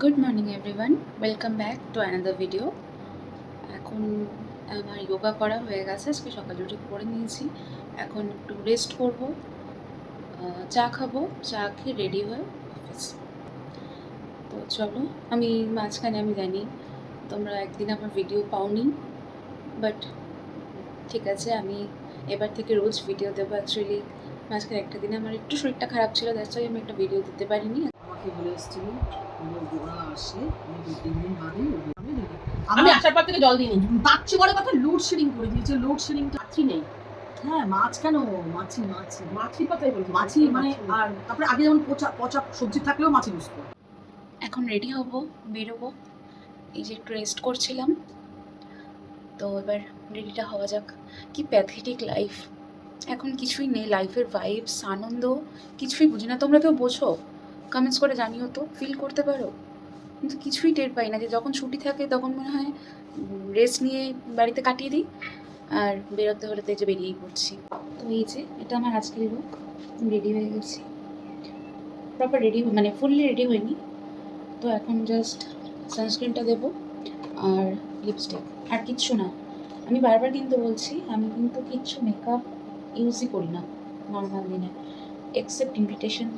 Good morning everyone, welcome back to another video. এখন আমার যোগা করা হয়ে গেছে, আজকে সকালে উঠে করে নিয়েছি। এখন একটু রেস্ট করব, চা খাবো, চা খেয়ে রেডি হয়ে অফিস। তো চলো, আমি জানি তোমরা একদিন আমার ভিডিও পাওনি, বাট ঠিক আছে, আমি এবার থেকে রোজ ভিডিও দেবো। অ্যাকচুয়ালি মাঝখানে একটা দিন আমার একটু শরীরটা খারাপ ছিল, দ্যাটস ওয়াই আমি একটা ভিডিও দিতে পারিনি। আমাকে বলে এসেছিল ওরা আসলে আমি 2-3 দিন বাদে আমি আসার পর থেকে জল দিইনি। তার চেয়ে বড় কথা লোডশেডিং করে দিয়েছে। লোডশেডিংটা মাছি নেই। হ্যাঁ, মাছ কেন? মাছি মাছি কথাই বলছি। মাছি মানে আর তারপরে আগে যেমন পচা পচা সবজি থাকলেও মাছি বুঝতো। এখন রেডি হব, বেরোবো। এই যে একটু রেস্ট করছিলাম, তো এবার রেডিটা হওয়া যাক। কি প্যাথেটিক লাইফ, এখন কিছুই নেই, লাইফের ভাইবস, আনন্দ কিছুই বুঝি না। তোমরা কেউ বোঝো? কমেন্টস করে জানিও তো, ফিল করতে পারো? কিন্তু কিছুই টের পাই না। যে যখন ছুটি থাকে তখন মনে হয় রেস্ট নিয়ে বাড়িতে কাটিয়ে দিই, আর বেরোতে হলে তো এই যে বেরিয়েই পড়ছি। তো এই যে এটা আমার আজকের লুক, রেডি হয়ে গেছি। প্রপার রেডি মানে ফুললি রেডি হয়নি, তো এখন জাস্ট সানস্ক্রিনটা দেবো আর লিপস্টিক, আর কিচ্ছু না। আমি বারবার কিন্তু বলছি, আমি কিন্তু কিচ্ছু মেকআপ ইউজই করি না নর্মাল দিনে, এক্সেপ্ট ইনভিটেশন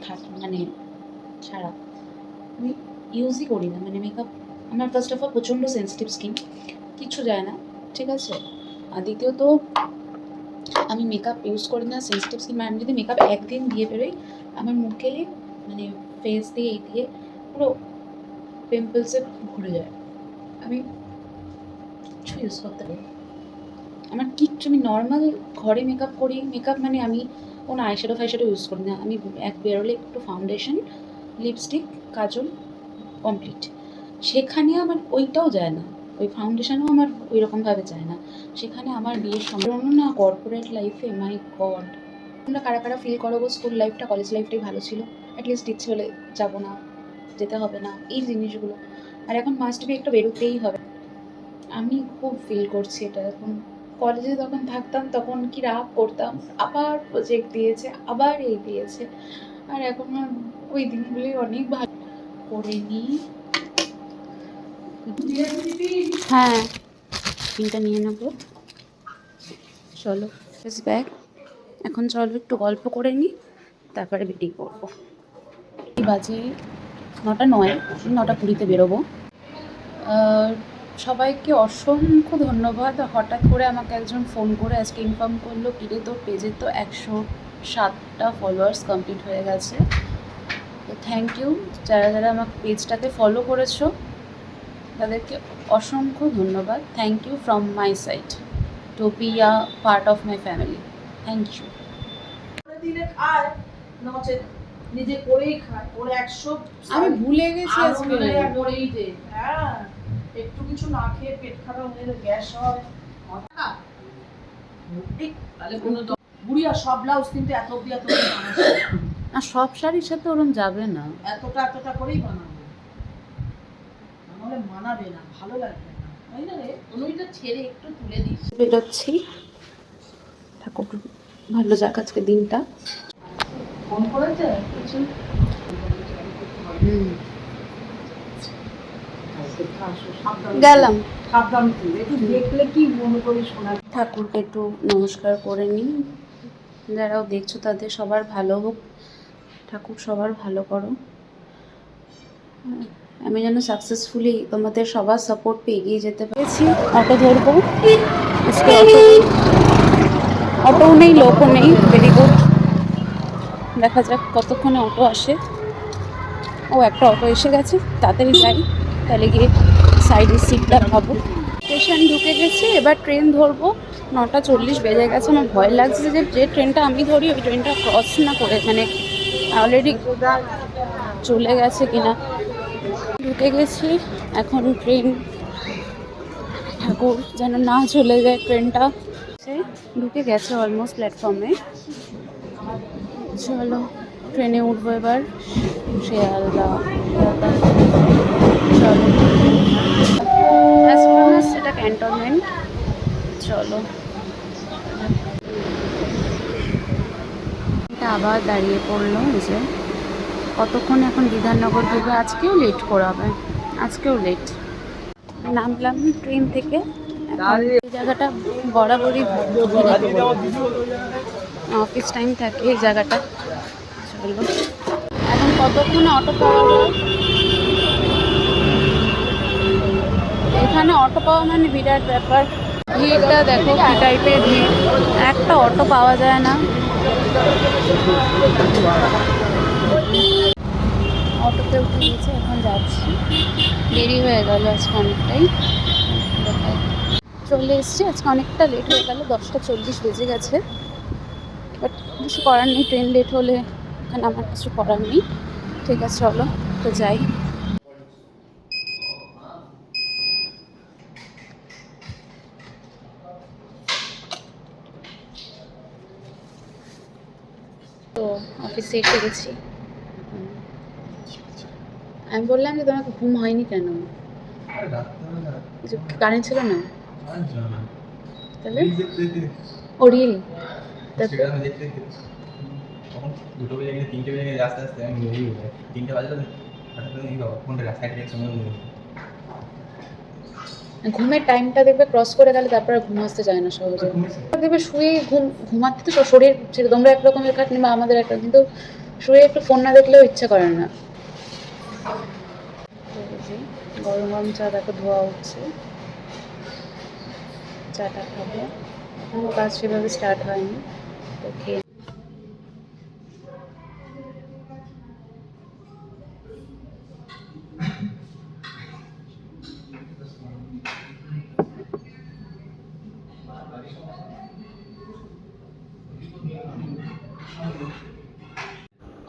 থাকে মানে ছাড়া আমি ইউজই করি না। মানে মেকআপ আমার ফার্স্ট অফ অল প্রচণ্ড সেন্সিটিভ স্কিন, কিচ্ছু যায় না, ঠিক আছে। আর দ্বিতীয়ত আমি মেকআপ ইউজ করি না, সেন্সিটিভ স্কিন। মানে আমি যদি মেকআপ একদিন দিয়ে বেরোই, আমার মুখে মানে ফেস দিয়ে এই দিয়ে পুরো পিম্পলসে ভরে যায়। আমি কিছু ইউজ করতে পারি আমার কিচ্ছু, আমি নর্মাল ঘরে মেকআপ করি। মেকআপ মানে আমি কোনো আইশ্যাডো ফাইশ্যাডো ইউজ করি না। আমি এক বেরোলে একটু ফাউন্ডেশন, লিপস্টিক, কাজল, কমপ্লিট। সেখানে আমার ওইটাও যায় না, ওই ফাউন্ডেশনও আমার ওই রকমভাবে যায় না। সেখানে আমার বিয়ের সম্পূর্ণ না কর্পোরেট লাইফে, মাই গড। তোমরা কারা কারা ফিল করো গো স্কুল লাইফটা, কলেজ লাইফটাই ভালো ছিল, অ্যাটলিস্ট ইচ্ছে হলে যাবো না, যেতে হবে না, এই জিনিসগুলো। আর এখন মাস্ট বি একটা বেরোতেই হবে। আমি খুব ফিল করছি এটা। এখন কলেজে যখন থাকতাম তখন কি রাগ করতাম, আবার প্রজেক্ট দিয়েছে, আবার এই দিয়েছে। আর এখন আর ওই দিনগুলি অনেক ভালো করে নিই। হ্যাঁ, পিনটা নিয়ে নেবো। চলো ব্যাগ, এখন চলো একটু গল্প করে নিই, তারপরে বেরিয়ে পড়বো। বাজে 9:09, 9:20 বেরোবো। সবাইকে অসংখ্য ধন্যবাদ। হঠাৎ করে আমাকে একজন ফোন করে আজকে ইনফর্ম করলো, কিরে তোর পেজে তো 107টা ফলোয়ার্স কমপ্লিট হয়ে গেছে। তো থ্যাংক ইউ যারা যারা আমার পেজটাকে ফলো করেছো, তাদেরকে অসংখ্য ধন্যবাদ। Thank you from my side to be a part of my family. Thank you. দিলে খায় নচে নিজে করেই খায়। ওর 100 আমি ভুলে গেছি আজকে। করেই দে। হ্যাঁ, একটু কিছু না খেয়ে পেট খারাপ হয়ে গেলে গ্যাস হয়। তাহলে কোনো বুড়িয়া সব ব্লাউজ কিন্তু এত অব্দি বানাচ্ছে। আর সব শাড়ির সাথে ওরম যাবে না, এতটা করেই বানাবে, নাহলে মানাবে না, ভালো লাগবে না, তাই না রে? অনুইটা ছেড়ে একটু তুলে দিস। বেরোচ্ছি। ঠাকুর ভালো যাক আজকে দিনটা। ফোন করেছে কিছু? গেলাম, সাবধান একটু দেখলে কি মনে করি শোনা। ঠাকুরকে একটু নমস্কার করে নিই। যারাও দেখছো তাদের সবার ভালো হোক, ঠাকুর সবার ভালো করো। আমি যেন সাকসেসফুলি তোমাদের সবার সাপোর্ট পেয়ে এগিয়ে যেতে পেরেছি। অটো ধরবো আজকে, অটোও নেই, লোকও নেই, ভেরি গুড। দেখা যাক কতক্ষণে অটো আসে। ও একটা অটো এসে গেছে, তাড়াতাড়ি যাই, তাহলে গিয়ে সাইডের সিটটা পাবো। স্টেশন ঢুকে গেছি, এবার ট্রেন ধরবো। 9:40 বেজে গেছে। আমার ভয় লাগছে যে যে ট্রেনটা আমি ধরি ওই ট্রেনটা ক্রস না করে, মানে অলরেডি চলে গেছে কিনা। ঢুকে গেছি, এখন ট্রেন, ঠাকুর যেন না চলে যায় ট্রেনটা। সে ঢুকে গেছে অলমোস্ট প্ল্যাটফর্মে। চলো ট্রেনে উঠবো এবার, শিয়ালদা। চলো, এটা ক্যান্টনমেন্ট। চলো, এটা আবার দাঁড়িয়ে পড়লো, এই যে কতক্ষণ এখন বিধাননগর ঢুকবে, আজকেও লেট করাবে, আজকেও লেট। নামলাম ট্রেন থেকে, এখন এই জায়গাটা বরাবরই অফিস টাইম থাকে এই জায়গাটা। চলো এখন কতক্ষণ অটো পাওয়া যায়, এখানে অটো পাওয়া মানে বিরাট ব্যাপার। ভিড়টা দেখো কি টাইপের ভিড়, একটা অটো পাওয়া যায় না। অটোতে উঠে গেছে, এখন যাচ্ছি, দেরি হয়ে গেল আজকে অনেকটাই। চলে এসছি, আজকে অনেকটা লেট হয়ে গেল, 10:40 বেজে গেছে। বাট কিছু করার নেই, ট্রেন লেট হলে এখানে আমার কিছু করার নেই। ঠিক আছে চলো তো যাই। তো অফিসে এসে গেছি। আমি বললাম যে তোমাকে ঘুম হয়নি কেন, কারেন্ট ছিল না তাহলে ও রিয়েলি দুটো বেজে গেছে, 3টে বেজে গেছে, আস্তে আস্তে আমি ঘুমিয়ে গেছি। 3টে বাজলো তো হঠাৎ করে এই বাবা ফোনটা সাইডে রেখে সঙ্গে ঘুমের টাইমটা দেখবে ক্রস করে গেলে তারপরে ঘুম আসতে যায় না সহজে। দেখবে শুয়ে ঘুমাতে তো শরীর ছেড়ে, তোমরা একরকমের কাটনি বা আমাদের একটা, কিন্তু শুয়ে একটু ফোন না দেখলেও ইচ্ছা করে না। গরম গরম চা দেখো ধোয়া উঠছে, চাটা খাবো, এখনো কাজ সেভাবে স্টার্ট হয়নি, তো খেয়ে।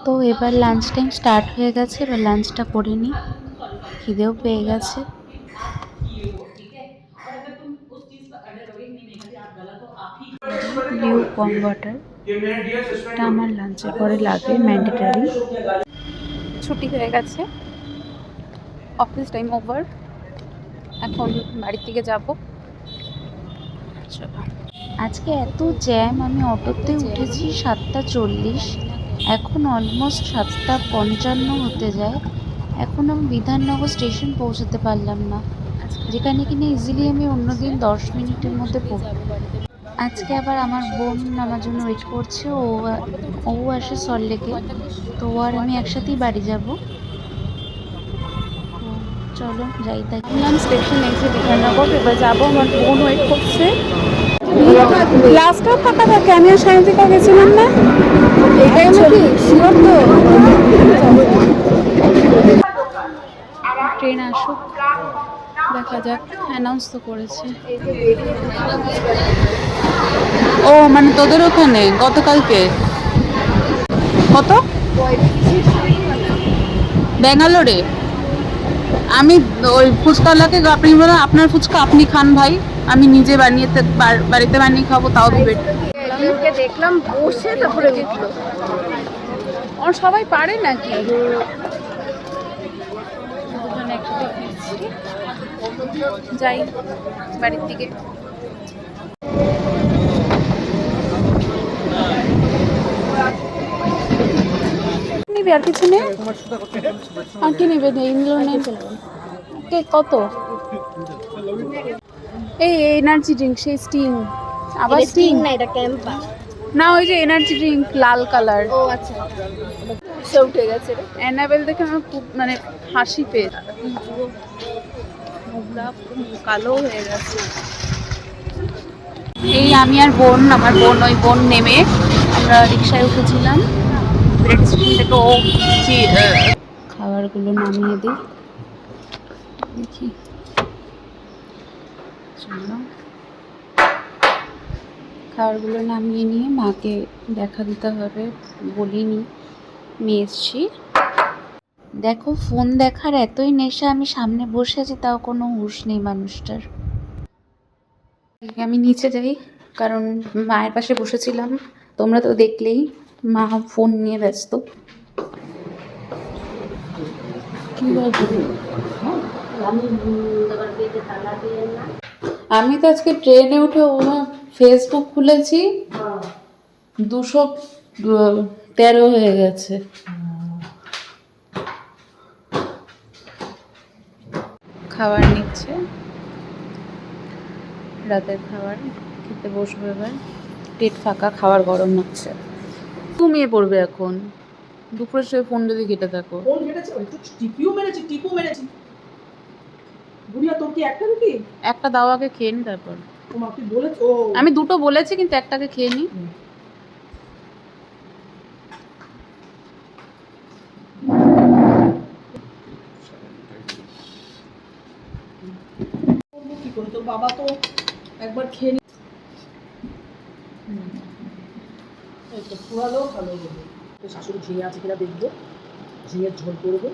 তো এবার লাঞ্চ টাইম স্টার্ট হয়ে গেছে, এবার লাঞ্চটা করে নিই, খিদেও পেয়ে গেছে। লিউ কম ওয়াটার, এটা আমার লাঞ্চের পরে লাগে, ম্যান্ডেটারি। ছুটি হয়ে গেছে, অফিস টাইম ওভার, এখন বাড়ির দিকে যাব। চলো, আজকে এত জ্যাম, আমি অটোতে উঠেছি 7:40, এখন অলমোস্ট 7:55 হতে যায়, এখন আমি বিধাননগর স্টেশন পৌঁছাতে পারলাম না, যেখানে কিনা ইজিলি আমি অন্যদিন 10 মিনিটের মধ্যে আজকে আবার আমার বোন আমার জন্য ওয়েট করছে, ও আসে সল্টলেকে, তো ও আর আমি একসাথেই বাড়ি যাব। চলো যাই, দেখলাম স্টেশন এসে বিধাননগর, এবার যাবো, আমার বোন ওয়েট করছে। লাস্টটাও ফাঁকা থাকে, আমি আর সায়ন্তিকা গেছিলাম না, এটাই নাকি শিওর তো। ট্রেন আসুক, দেখা যাক, অ্যানাউন্স তো করেছে। ও মানে তোদের ওখানে গতকালকে কত, ব্যাঙ্গালোরে? আমি ওই ফুচকাওয়ালাকে আপনি বলেন আপনার ফুচকা আপনি খান ভাই, আমি নিজে বাড়িতে বানিয়ে খাবো, তাও দিবেন। দেখলাম বসে তারপরে উঠলো। আর সবাই পারে নাকি? দুজনে একসাথে ফিরছি, যাই বাড়ির দিকে। নিবি আর কিছু নেই, আর কি নেবে? কত এই এনার্জি ড্রিঙ্ক, সেই স্টিং, আবার স্টিং না, এটা ক্যাম্পা। না, ওই যে এনার্জি ড্রিঙ্ক লাল কালার। ও আচ্ছা, সে উঠে গেছে রে। অ্যানাবেল দেখে আমার খুব মানে হাসি পেয়ে, কালো হয়ে গেছে। এই আমি আর বোন, আমার বোন, ওই বোন নেমে আমরা রিক্সায় উঠেছিলাম রেড স্টেশন থেকে। ও খাবারগুলো নামিয়ে দিই, দেখি চলো খাবারগুলো নামিয়ে নিয়ে মাকে দেখা দিতে হবে, বলিনি নিয়ে এসছি। দেখো ফোন দেখার এতই নেশা, আমি সামনে বসে আছি তাও কোনো হুঁশ নেই মানুষটার। আমি নিচে যাই, কারণ মায়ের পাশে বসেছিলাম, তোমরা তো দেখলেই, মা ফোন নিয়ে ব্যস্ত। কি আমি তো আজকে ট্রেনে উঠে ফেসবুক খুলেছি, 213 হয়ে গেছে। খাবার নিচ্ছে, রাতের খাবার খেতে বসবে এবার। পেট ফাঁকা, খাবার গরম হচ্ছে। ঘুমিয়ে পড়বে এখন, দুপুরের সময় ফোন যদি ঘেটে থাকো। কোন ঘেটেছে? ওই তো টিপু মেরেছি। বুড়িয়া তোর কি একটা রুটি? একটা দাও, আগে খেয়ে নি তারপর। ও মা তুই বলেছ ও আমি দুটো বলেছি, কিন্তু একটাকে খেয়ে নি। করবো কি করে, তোর বাবা তো একবার খেয়ে নি। এই তো পুরালেও ভালো হবে। তোর শাশুড়ি ঝিঙে আছে কিনা দেখবো, ঝিঙের ঝোল করবো।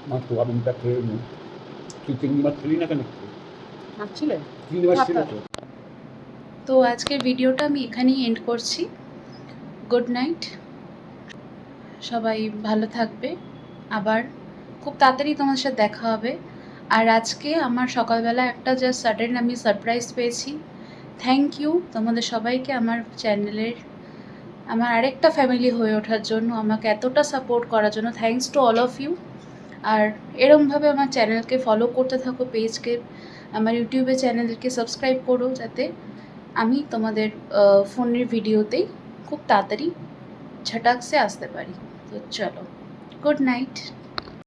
মা সোয়াবিনটা খেয়ে নি। তুই চিংড়ি মাছ খেলি না কেন? মারছিলে? চিংড়ি মাছ ছিল তো। তো আজকের ভিডিওটা আমি এখানেই এন্ড করছি। গুড নাইট, সবাই ভালো থাকবে। আবার খুব তাড়াতাড়ি তোমার সাথে দেখা হবে। আর আজকে আমার সকালবেলা একটা জাস্ট সাডেন আমি সারপ্রাইজ পেয়েছি। থ্যাংক ইউ তোমাদের সবাইকে আমার চ্যানেলের, আমার আরেকটা ফ্যামিলি হয়ে ওঠার জন্য, আমাকে এতটা সাপোর্ট করার জন্য। Thanks to all of you. আর এরমভাবে আমার চ্যানেলকে ফলো করতে থাকো, পেজকে, আমার ইউটিউবে চ্যানেলকে সাবস্ক্রাইব করো, যাতে আমি তোমাদের ফোনের ভিডিওতেই খুব তাড়াতাড়ি ঝটাক সে আসতে পারি। তো চলো, গুড নাইট।